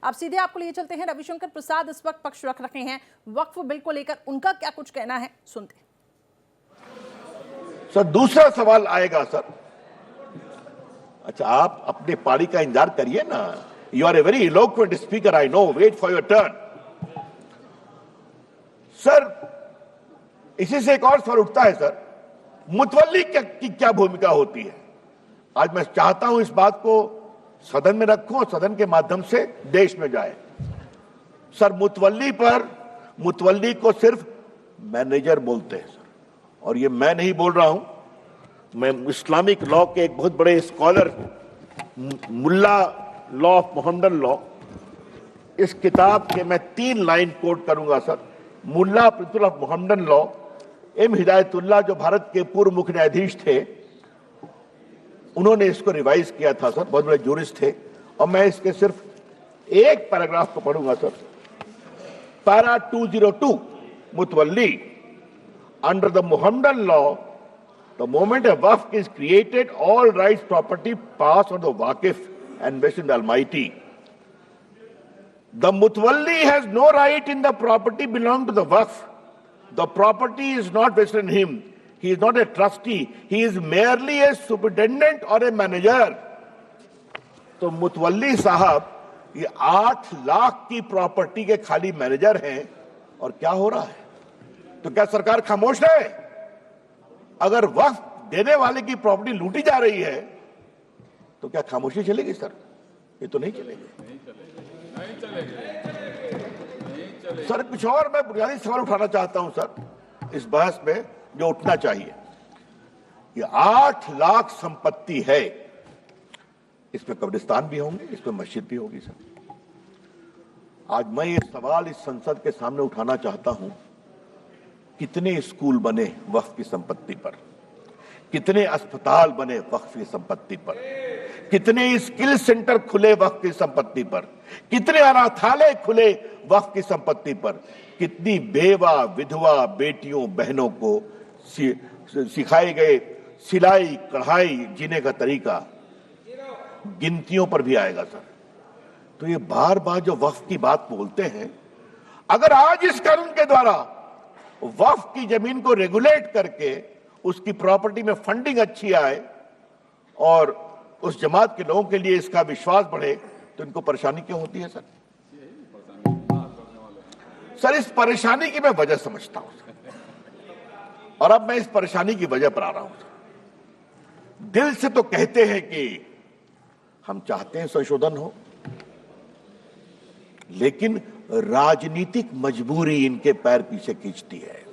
अब सीधे आपको लिए चलते हैं, रविशंकर प्रसाद इस वक्त पक्ष रख रहे हैं वक्फ बिल को लेकर, उनका क्या कुछ कहना है सुनते हैं। सर दूसरा सवाल आएगा सर। अच्छा, आप अपने पारी का इंतजार करिए ना। You are a very eloquent speaker, I know, wait for your turn. Sir इसी से एक और सवाल उठता है सर, मुतवल्ली की क्या भूमिका होती है। आज मैं चाहता हूं इस बात को सदन में रखूं और सदन के माध्यम से देश में जाए। सर मुतवल्ली को सिर्फ मैनेजर बोलते हैं सर, और ये मैं नहीं बोल रहा हूं, मैं इस्लामिक लॉ के एक बहुत बड़े scholar Mulla law of Mohammedan law, इस किताब के मैं 3 लाइन कोट करूंगा sir. Mulla principle of Mohammedan law, M Hidayatullah जो भारत के पूर्व मुख्य न्यायाधीश थे, उन्होंने इसको रिवाइज किया था सर, बहुत बड़े जूरिस्ट थे। और मैं इसके सिर्फ एक पैराग्राफ को पढ़ूंगा सर। पैरा 202 मुतवल्ली, under the Mohammedan law the moment a waqf is created, all rights property pass on the waqif and vested in the Almighty. The mutawalli has no right in the property belonging to the waqf. The property is not vested in him. He is not a trustee. He is merely a superintendent or a manager. तो मुतवल्ली साहब ये 8 लाख की property के खाली manager हैं, और क्या हो रहा है? तो क्या सरकार खामोश है? अगर वक्फ देने वाले की प्रॉपर्टी लूटी जा रही है तो क्या खामोशी चलेगी सर? ये तो नहीं चलेगी। सर कुछ और मैं बुनियादी सवाल उठाना चाहता हूं सर इस बहस में, जो उठना चाहिए। ये 8 लाख संपत्ति है, इसमें कब्रिस्तान भी होंगे, इसमें मस्जिद भी होगी सर। आज मैं ये सवाल इस संसद के सामने उठाना चाहता हूं, कितने स्कूल बने वक्फ की संपत्ति पर, कितने अस्पताल बने वक्फ की संपत्ति पर, कितने स्किल सेंटर खुले वक्फ की संपत्ति पर, कितने अनाथालय खुले वक्फ की संपत्ति पर, कितनी बेवा विधवा बेटियों बहनों को सिखाए गए सिलाई कढ़ाई जीने का तरीका, गिनतियों पर भी आएगा सर। तो ये बार बार जो वक्फ की बात बोलते हैं, अगर आज इस कानून के द्वारा वक्फ की जमीन को रेगुलेट करके उसकी प्रॉपर्टी में फंडिंग अच्छी आए और उस जमात के लोगों के लिए इसका विश्वास बढ़े, तो इनको परेशानी क्यों होती है सर? सर इस परेशानी की मैं वजह समझता हूं सर, और अब मैं इस परेशानी की वजह पर आ रहा हूं सर। दिल से तो कहते हैं कि हम चाहते हैं संशोधन हो, लेकिन राजनीतिक मजबूरी इनके पैर पीछे खींचती है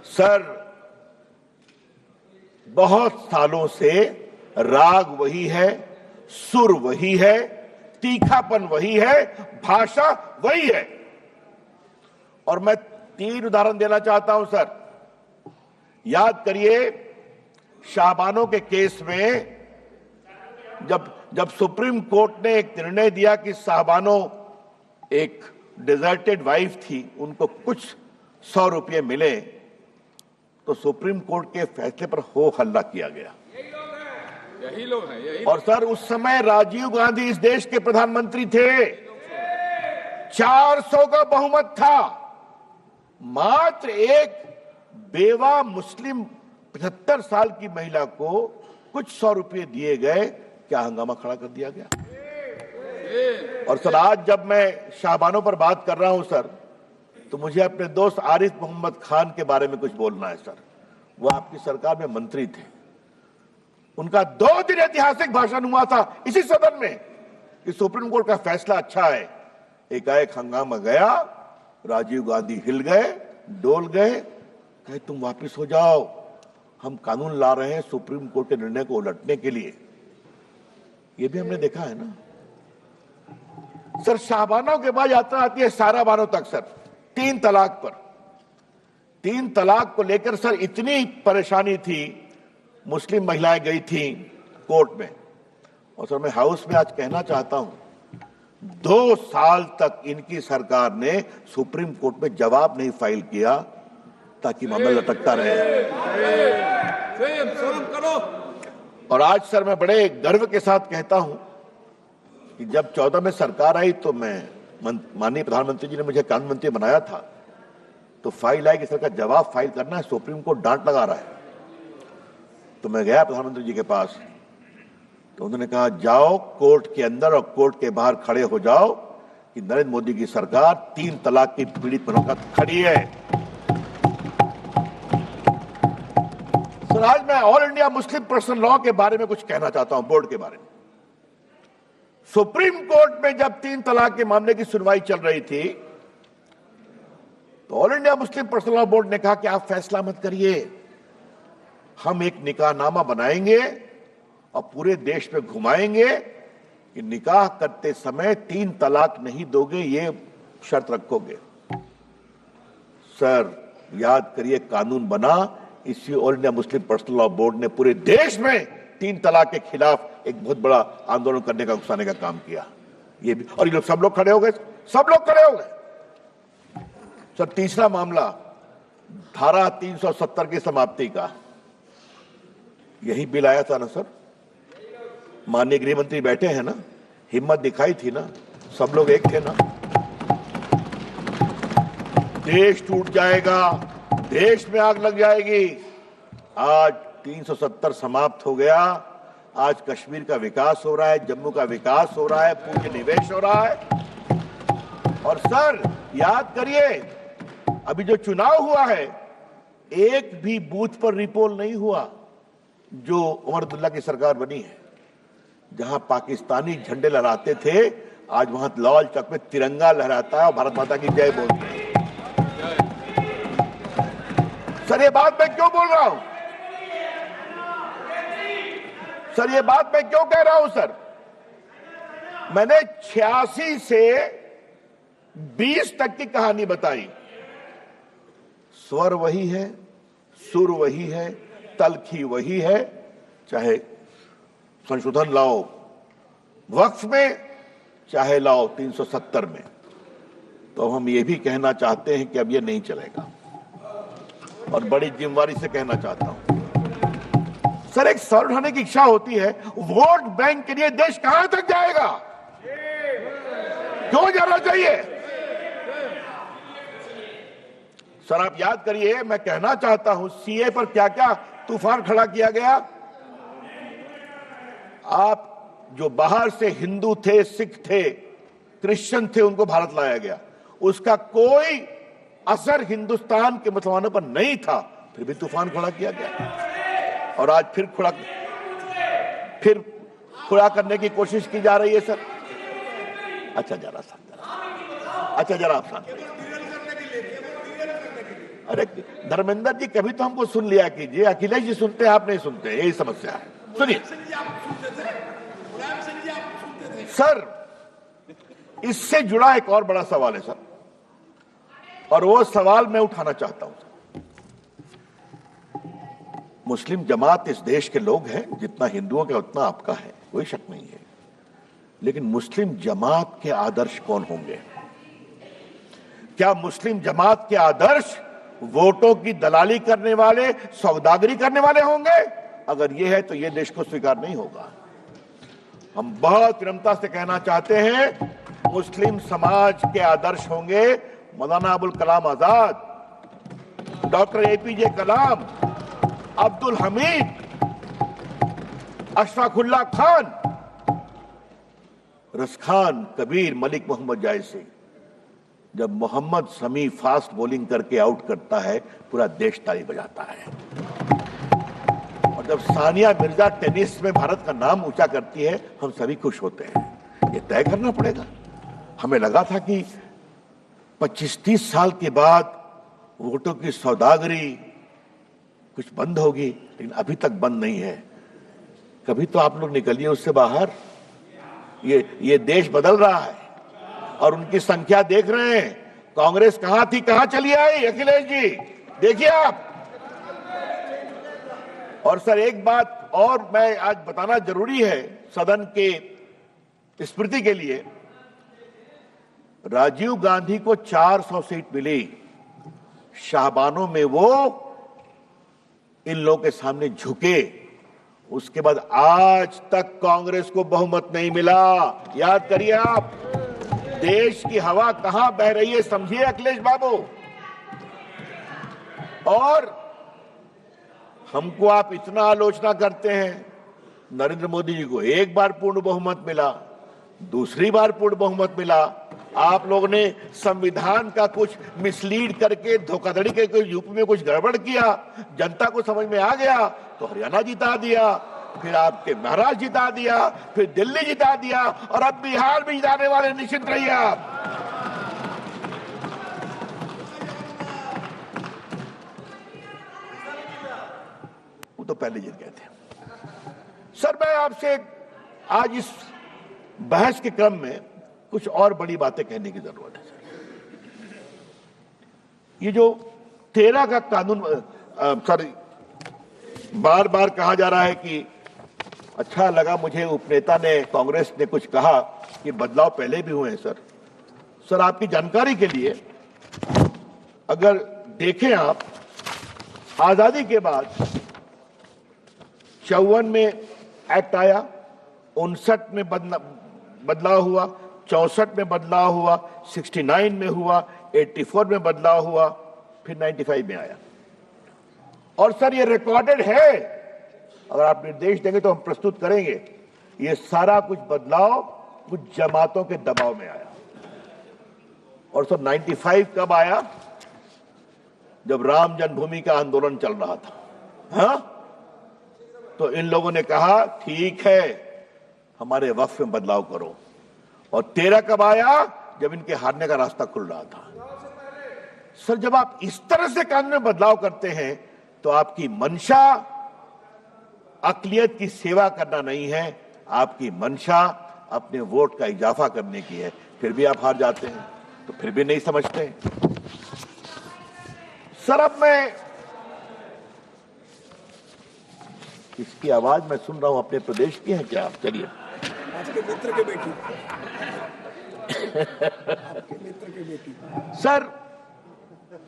सर। बहुत सालों से राग वही है, सुर वही है, तीखापन वही है, भाषा वही है। और मैं 3 उदाहरण देना चाहता हूं सर। याद करिए शाहबानो के केस में जब सुप्रीम कोर्ट ने एक निर्णय दिया कि शाहबानो एक डिजर्टेड वाइफ थी, उनको कुछ 100 रुपये मिले, तो सुप्रीम कोर्ट के फैसले पर हो हल्ला किया गया। यही लोग हैं। और सर उस समय राजीव गांधी इस देश के प्रधानमंत्री थे, 400 का बहुमत था, मात्र एक बेवा मुस्लिम 75 साल की महिला को कुछ 100 रुपये दिए गए, क्या हंगामा खड़ा कर दिया गया। और सर आज जब मैं शाहबानों पर बात कर रहा हूं सर, तो मुझे अपने दोस्त आरिफ मोहम्मद खान के बारे में कुछ बोलना है सर। वो आपकी सरकार में मंत्री थे, उनका 2 दिन ऐतिहासिक भाषण हुआ था इसी सदन में कि सुप्रीम कोर्ट का फैसला अच्छा है। एकाएक हंगामा गया, राजीव गांधी हिल गए, डोल गए, कहे तुम वापिस हो जाओ, हम कानून ला रहे हैं सुप्रीम कोर्ट के निर्णय को उलटने के लिए। ये भी हमने देखा है ना सर। शाहबानों के बाद यात्रा आती है साराबानों तक सर, 3 तलाक पर। 3 तलाक को लेकर सर इतनी परेशानी थी, मुस्लिम महिलाएं गई थी कोर्ट में। और सर मैं हाउस में आज कहना चाहता हूं, 2 साल तक इनकी सरकार ने सुप्रीम कोर्ट में जवाब नहीं फाइल किया, ताकि मामला लटकता रहे। और आज सर मैं बड़े गर्व के साथ कहता हूं कि जब 14 में सरकार आई तो मैं माननीय प्रधानमंत्री जी ने मुझे कानून मंत्री बनाया था, तो फाइल आई कि सर का जवाब फाइल करना है, सुप्रीम कोर्ट डांट लगा रहा है। तो मैं गया प्रधानमंत्री जी के पास, तो उन्होंने कहा जाओ कोर्ट के अंदर और कोर्ट के बाहर खड़े हो जाओ कि नरेंद्र मोदी की सरकार 3 तलाक की पीड़ित बहनों का खड़ी है। सर आज मैं all India Muslim personal law के बारे में कुछ कहना चाहता हूं, बोर्ड के बारे में। सुप्रीम कोर्ट में जब 3 तलाक के मामले की सुनवाई चल रही थी, तो all India Muslim personal law board ने कहा कि आप फैसला मत करिए, हम एक निकाहनामा बनाएंगे और पूरे देश में घुमाएंगे कि निकाह करते समय 3 तलाक नहीं दोगे, ये शर्त रखोगे। सर याद करिए, कानून बना, इसी all India Muslim personal law board ने पूरे देश में 3 तलाक के खिलाफ एक बहुत बड़ा आंदोलन करने का, उकसाने का काम किया। ये भी, और ये लोग सब लोग खड़े हो गए, सब लोग खड़े हो गए। सर तीसरा मामला धारा 370 की समाप्ति का, यही बिल आया था ना सर, माननीय गृह मंत्री बैठे हैं ना, हिम्मत दिखाई थी ना, सब लोग एक थे ना। देश टूट जाएगा, देश में आग लग जाएगी। आज 370 समाप्त हो गया, आज कश्मीर का विकास हो रहा है, जम्मू का विकास हो रहा है, पूंजी निवेश हो रहा है। और सर याद करिए, अभी जो चुनाव हुआ है, एक भी बूथ पर रिपोल नहीं हुआ। जो उमर अब्दुल्ला की सरकार बनी है, जहां पाकिस्तानी झंडे लहराते थे, आज वहां लाल चौक में तिरंगा लहराता है और भारत माता की जय बोलते हैं। सर ये बात मैं क्यों बोल रहा हूं? सर ये बात मैं क्यों कह रहा हूं? सर मैंने 86 से 20 तक की कहानी बताई। स्वर वही है, सुर वही है, तलखी वही है, चाहे संशोधन लाओ वक्फ में, चाहे लाओ 370 में। तो हम ये भी कहना चाहते हैं कि अब ये नहीं चलेगा, और बड़ी जिम्मेवारी से कहना चाहता हूं। सर एक सर उठाने की इच्छा होती है, वोट बैंक के लिए देश कहां तक जाएगा? क्यों जाना चाहिए? सर आप याद करिए, मैं कहना चाहता हूं सीए पर क्या क्या तूफान खड़ा किया गया। आप जो बाहर से हिंदू थे, सिख थे, क्रिश्चियन थे, उनको भारत लाया गया, उसका कोई असर हिंदुस्तान के मुसलमानों पर नहीं था, फिर भी तूफान खड़ा किया गया। और आज फिर खड़ा करने की कोशिश की जा रही है। सर अच्छा जरा आप शांत। अरे धर्मेंद्र जी कभी तो हमको सुन लिया कीजिए, अखिलेश जी सुनते हैं, आप नहीं सुनते, यही समस्या है। सुनिए सर, इससे जुड़ा एक और बड़ा सवाल है सर, और वो सवाल मैं उठाना चाहता हूं। मुस्लिम जमात इस देश के लोग हैं, जितना हिंदुओं का उतना आपका है, कोई शक नहीं है। लेकिन मुस्लिम जमात के आदर्श कौन होंगे? क्या मुस्लिम जमात के आदर्श वोटों की दलाली करने वाले, सौदागरी करने वाले होंगे? अगर ये है तो ये देश को स्वीकार नहीं होगा। हम बहुत विनम्रता से कहना चाहते हैं, मुस्लिम समाज के आदर्श होंगे मौलाना अबुल कलाम आजाद, डॉक्टर एपीजे कलाम, अब्दुल हमीद, अशफाकुल्लाह खान, रसखान, कबीर, मलिक मोहम्मद जायसी। जब मोहम्मद शमी फास्ट बॉलिंग करके आउट करता है, पूरा देश ताली बजाता है। और जब सानिया मिर्जा टेनिस में भारत का नाम ऊंचा करती है, हम सभी खुश होते हैं। ये तय करना पड़ेगा। हमें लगा था कि 25-30 साल के बाद वोटों की सौदागरी कुछ बंद होगी, लेकिन अभी तक बंद नहीं है। कभी तो आप लोग निकलिए उससे बाहर। ये देश बदल रहा है और उनकी संख्या देख रहे हैं। कांग्रेस कहां थी, कहां चली आई? अखिलेश जी देखिए आप। और सर एक बात और मैं आज बताना जरूरी है सदन के स्मृति के लिए। राजीव गांधी को 400 सीट मिली, शाहबानों में वो इन लोगों के सामने झुके, उसके बाद आज तक कांग्रेस को बहुमत नहीं मिला। याद करिए आप, देश की हवा कहां बह रही है समझिए अखिलेश बाबू। और हमको आप इतना आलोचना करते हैं, नरेंद्र मोदी जी को एक बार पूर्ण बहुमत मिला, दूसरी बार पूर्ण बहुमत मिला। आप लोगों ने संविधान का कुछ मिसलीड करके धोखाधड़ी करके यूपी में कुछ गड़बड़ किया, जनता को समझ में आ गया तो हरियाणा जिता दिया, फिर आपके महाराष्ट्र जिता दिया, फिर दिल्ली जिता दिया और अब बिहार भी जिताने वाले, निश्चित रहिए आप। वो तो पहले जीत गए थे। सर मैं आपसे आज इस बहस के क्रम में कुछ और बड़ी बातें कहने की जरूरत है। ये जो 13 का कानून सर बार बार कहा जा रहा है कि अच्छा लगा मुझे उपनेता ने, कांग्रेस ने कुछ कहा कि बदलाव पहले भी हुए हैं। सर आपकी जानकारी के लिए अगर देखें आप, आजादी के बाद 54 में एक्ट आया, 59 में बदलाव हुआ, 64 में बदलाव हुआ, 69 में हुआ, 84 में बदलाव हुआ, फिर 95 में आया। और सर ये रिकॉर्डेड है, अगर आप निर्देश देंगे तो हम प्रस्तुत करेंगे। ये सारा कुछ बदलाव कुछ जमातों के दबाव में आया। और सर 95 कब आया? जब राम जन्मभूमि का आंदोलन चल रहा था। हाँ, तो इन लोगों ने कहा ठीक है हमारे वक्फ में बदलाव करो। और 13 कब आया? जब इनके हारने का रास्ता खुल रहा था। सर जब आप इस तरह से कानून में बदलाव करते हैं तो आपकी मंशा अक़लियत की सेवा करना नहीं है, आपकी मंशा अपने वोट का इजाफा करने की है। फिर भी आप हार जाते हैं, तो फिर भी नहीं समझते। सर अब मैं इसकी आवाज मैं सुन रहा हूं, अपने प्रदेश की है क्या आप? चलिए, आपके मित्र के बेटी आपके मित्र के बेटी। सर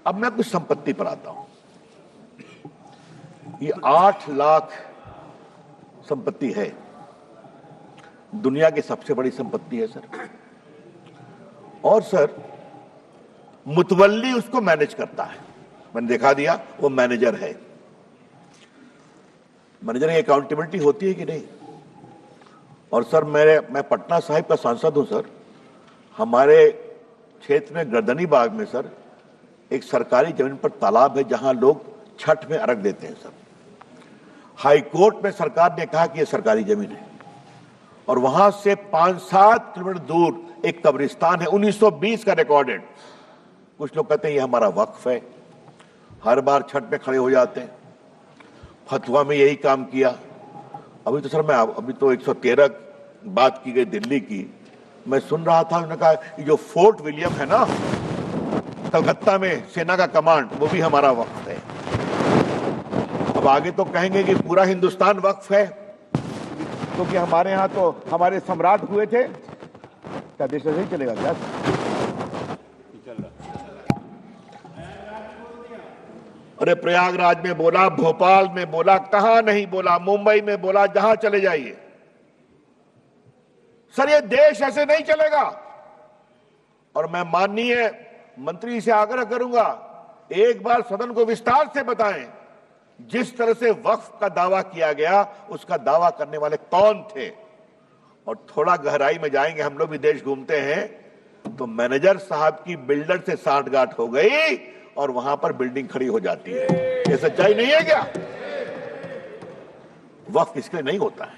अब मैं कुछ संपत्ति पर आता हूं। ये 8 लाख संपत्ति है, दुनिया की सबसे बड़ी संपत्ति है सर। और सर मुतवल्ली उसको मैनेज करता है, मैंने दिखा दिया, वो मैनेजर है। मैनेजर की अकाउंटेबिलिटी होती है कि नहीं? और सर मैं पटना साहिब का सांसद हूं सर। हमारे क्षेत्र में गर्दनी बाग में सर एक सरकारी जमीन पर तालाब है जहां लोग छठ में अर्घ देते हैं सर। हाई कोर्ट में सरकार ने कहा कि यह सरकारी जमीन है और वहां से 5-7 किलोमीटर दूर एक कब्रिस्तान है, 1920 का रिकॉर्डेड। कुछ लोग कहते हैं ये हमारा वक्फ है, हर बार छठ में खड़े हो जाते हैं। फतवा में यही काम किया। अभी तो सर मैं अभी तो 113 बात की गई दिल्ली की, मैं सुन रहा था, उन्होंने कहा ये जो फोर्ट विलियम है ना कलकत्ता में सेना का कमांड, वो भी हमारा वक्फ है। अब आगे तो कहेंगे कि पूरा हिंदुस्तान वक्फ है, क्योंकि हमारे यहाँ तो हमारे सम्राट हुए थे। क्या देश ऐसे ही चलेगा क्या? अरे प्रयागराज में बोला, भोपाल में बोला, कहां नहीं बोला, मुंबई में बोला, जहां चले जाइए। सर ये देश ऐसे नहीं चलेगा। और मैं माननीय मंत्री से आग्रह करूंगा, एक बार सदन को विस्तार से बताएं जिस तरह से वक्फ का दावा किया गया, उसका दावा करने वाले कौन थे। और थोड़ा गहराई में जाएंगे, हम लोग भी देश घूमते हैं, तो मैनेजर साहब की बिल्डर से साठगांठ हो गई और वहां पर बिल्डिंग खड़ी हो जाती है। ये सच्चाई नहीं है क्या? वक्फ इसके लिए नहीं होता है।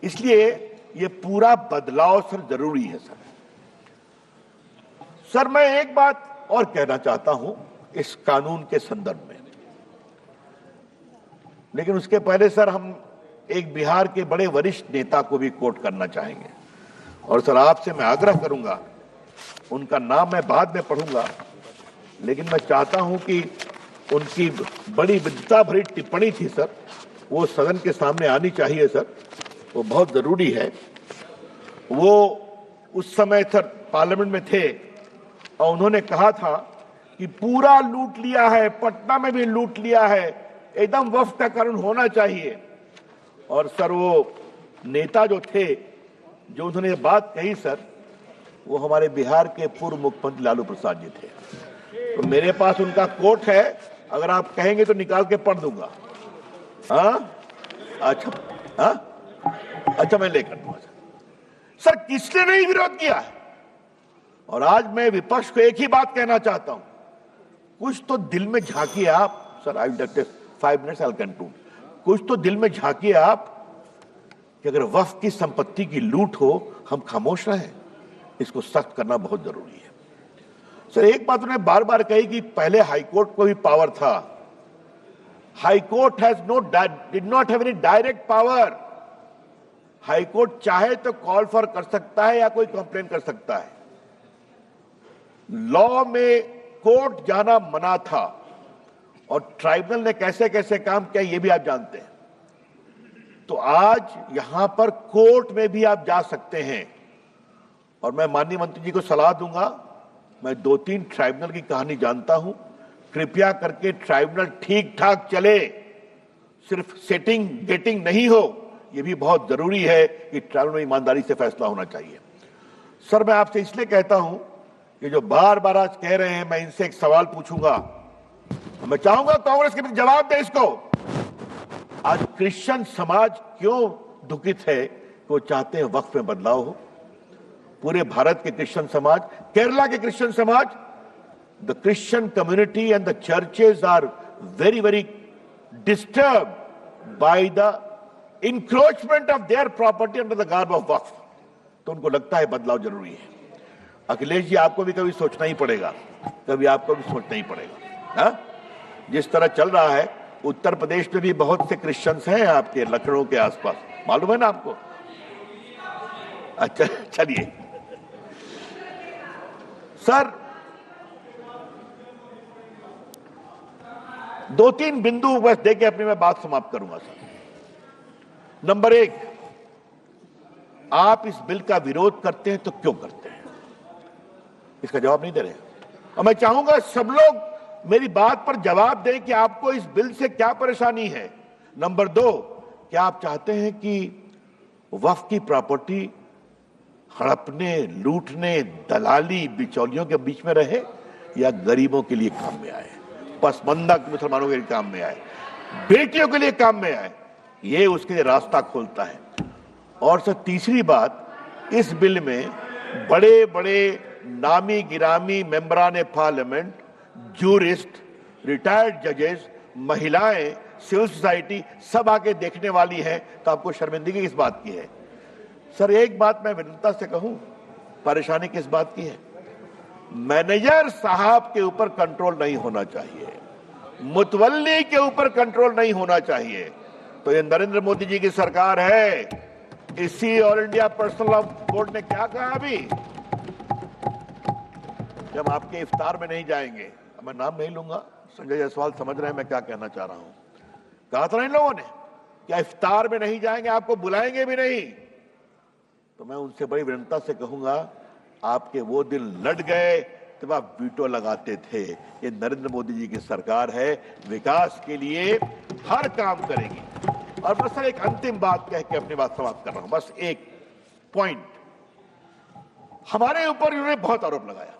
इसलिए ये पूरा बदलाव सर जरूरी है सर। सर मैं एक बात और कहना चाहता हूं इस कानून के संदर्भ में, लेकिन उसके पहले सर हम एक बिहार के बड़े वरिष्ठ नेता को भी कोट करना चाहेंगे। और सर आपसे मैं आग्रह करूंगा, उनका नाम मैं बाद में पढ़ूंगा, लेकिन मैं चाहता हूं कि उनकी बड़ी विद्वता भरी टिप्पणी थी सर, वो सदन के सामने आनी चाहिए सर, वो बहुत जरूरी है। वो उस समय सर पार्लियामेंट में थे और उन्होंने कहा था कि पूरा लूट लिया है, पटना में भी लूट लिया है, एकदम वक्फ का कानून होना चाहिए। और सर वो नेता जो थे, जो उन्होंने ये बात कही सर, वो हमारे बिहार के पूर्व मुख्यमंत्री लालू प्रसाद जी थे। तो मेरे पास उनका कोट है, अगर आप कहेंगे तो निकाल के पढ़ दूंगा। हाँ अच्छा, हाँ अच्छा, मैं लेकर दूंगा सर। किसने नहीं विरोध किया है? और आज मैं विपक्ष को एक ही बात कहना चाहता हूं, कुछ तो दिल में झांकिए आप sir. I will take 5 minutes, I will conclude. कुछ तो दिल में झांकिए आप कि अगर वक्फ की संपत्ति की लूट हो, हम खामोश रहें? इसको सख्त करना बहुत जरूरी है सर। एक बात उन्होंने बार बार कही कि पहले हाईकोर्ट को भी पावर था। High court did not have any direct power. High court चाहे तो कॉल फॉर कर सकता है या कोई कंप्लेन कर सकता है। लॉ में कोर्ट जाना मना था, और ट्राइब्यूनल ने कैसे कैसे काम किया ये भी आप जानते हैं। तो आज यहां पर कोर्ट में भी आप जा सकते हैं, और मैं माननीय मंत्री जी को सलाह दूंगा। मैं 2-3 ट्राइब्यूनल की कहानी जानता हूं। कृपया करके ट्राइब्यूनल ठीक ठाक चले, सिर्फ सेटिंग गेटिंग नहीं हो। यह भी बहुत जरूरी है कि ट्राइब्यूनल में ईमानदारी से फैसला होना चाहिए। सर मैं आपसे इसलिए कहता हूं कि जो बार बार आज कह रहे हैं, मैं इनसे एक सवाल पूछूंगा, मैं चाहूंगा कांग्रेस के भी जवाब दे इसको। आज क्रिश्चियन समाज क्यों दुखित है कि वो चाहते हैं वक्फ में बदलाव हो? पूरे भारत के क्रिश्चियन समाज, केरला के क्रिश्चियन समाज, the Christian community and the churches are very very disturb by the encroachment of their property under the garb of वक्फ। तो उनको लगता है बदलाव जरूरी है। अखिलेश जी, आपको भी कभी सोचना ही पड़ेगा, कभी आपको भी सोचना ही पड़ेगा। हा? जिस तरह चल रहा है, उत्तर प्रदेश में भी बहुत से क्रिश्चियंस हैं आपके लखनऊ के आसपास, मालूम है ना आपको? अच्छा चलिए सर, 2-3 बिंदु बस देके अपनी मैं बात समाप्त करूंगा सर। नंबर 1, आप इस बिल का विरोध करते हैं तो क्यों करते हैं? इसका जवाब नहीं दे रहे। और मैं चाहूंगा सब लोग मेरी बात पर जवाब दें कि आपको इस बिल से क्या परेशानी है। नंबर 2, क्या आप चाहते हैं कि वक्फ की प्रॉपर्टी हड़पने, लूटने, दलाली, बिचौलियों के बीच में रहे, या गरीबों के लिए काम में आए, पसमंदा मुसलमानों के लिए काम में आए, बेटियों के लिए काम में आए? ये उसके लिए रास्ता खोलता है। और सर तीसरी बात, इस बिल में बड़े बड़े नामी गिरामी मेंबरान पार्लियामेंट, जूरिस्ट, रिटायर्ड जजेस, महिलाएं, सिविल सोसाइटी सब आके देखने वाली है। तो आपको शर्मिंदगी किस बात की है? सर एक बात मैं विनम्रता से कहूं, परेशानी किस बात की है? मैनेजर साहब के ऊपर कंट्रोल नहीं होना चाहिए, मुतवल्ली के ऊपर कंट्रोल नहीं होना चाहिए। तो ये नरेंद्र मोदी जी की सरकार है। इसी all India personal law board ने क्या कहा अभी, जब आपके इफ्तार में नहीं जाएंगे, मैं नाम नहीं लूंगा, संजय जायसवाल समझ रहे हैं मैं क्या कहना चाह रहा हूं। कहा था ना इन लोगों ने, क्या इफ्तार में नहीं जाएंगे, आपको बुलाएंगे भी नहीं। तो मैं उनसे बड़ी विनम्रता से कहूंगा, आपके वो दिन लट गए जब आप वीटो लगाते थे। ये नरेंद्र मोदी जी की सरकार है, विकास के लिए हर काम करेगी। और बस सर एक अंतिम बात कह के अपनी बात समाप्त कर रहा हूं, बस एक पॉइंट। हमारे ऊपर इन्होंने बहुत आरोप लगाया,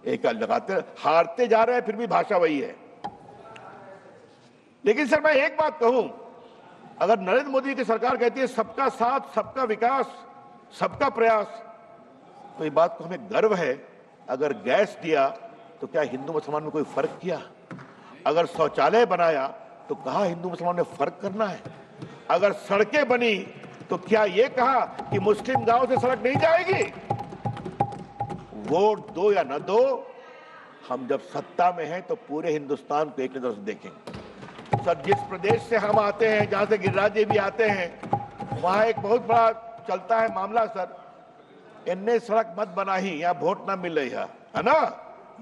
एक लगाते हारते जा रहे हैं, फिर भी भाषा वही है। लेकिन सर मैं एक बात कहूं, अगर नरेंद्र मोदी की सरकार कहती है सबका साथ, सबका विकास, सबका प्रयास, तो ये बात को हमें गर्व है। अगर गैस दिया तो क्या हिंदू मुसलमान में कोई फर्क किया? अगर शौचालय बनाया तो कहा हिंदू मुसलमान में फर्क करना है? अगर सड़कें बनी तो क्या ये कहा कि मुस्लिम गांव से सड़क नहीं जाएगी? वोट दो या न दो, हम जब सत्ता में हैं तो पूरे हिंदुस्तान को एक नजर से देखेंगे। सर जिस प्रदेश से हम आते हैं, जहां से गिरिराज जी भी आते हैं, वहां एक बहुत बड़ा चलता है मामला सर, इन्ने सड़क मत बनाही, यहाँ वोट ना मिल रही है ना।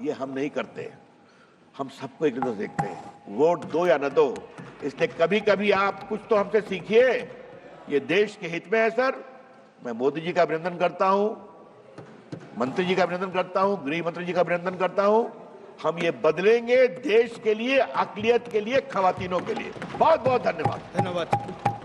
ये हम नहीं करते, हम सबको एक नजर देखते हैं, वोट दो या न दो। इसलिए कभी कभी आप कुछ तो हमसे सीखिए, ये देश के हित में है सर। मैं मोदी जी का अभिनंदन करता हूं, मंत्री जी का अभिनंदन करता हूं, गृह मंत्री जी का अभिनंदन करता हूं। हम ये बदलेंगे देश के लिए, अक़लियत के लिए, खवातीनों के लिए। बहुत बहुत धन्यवाद। धन्यवाद।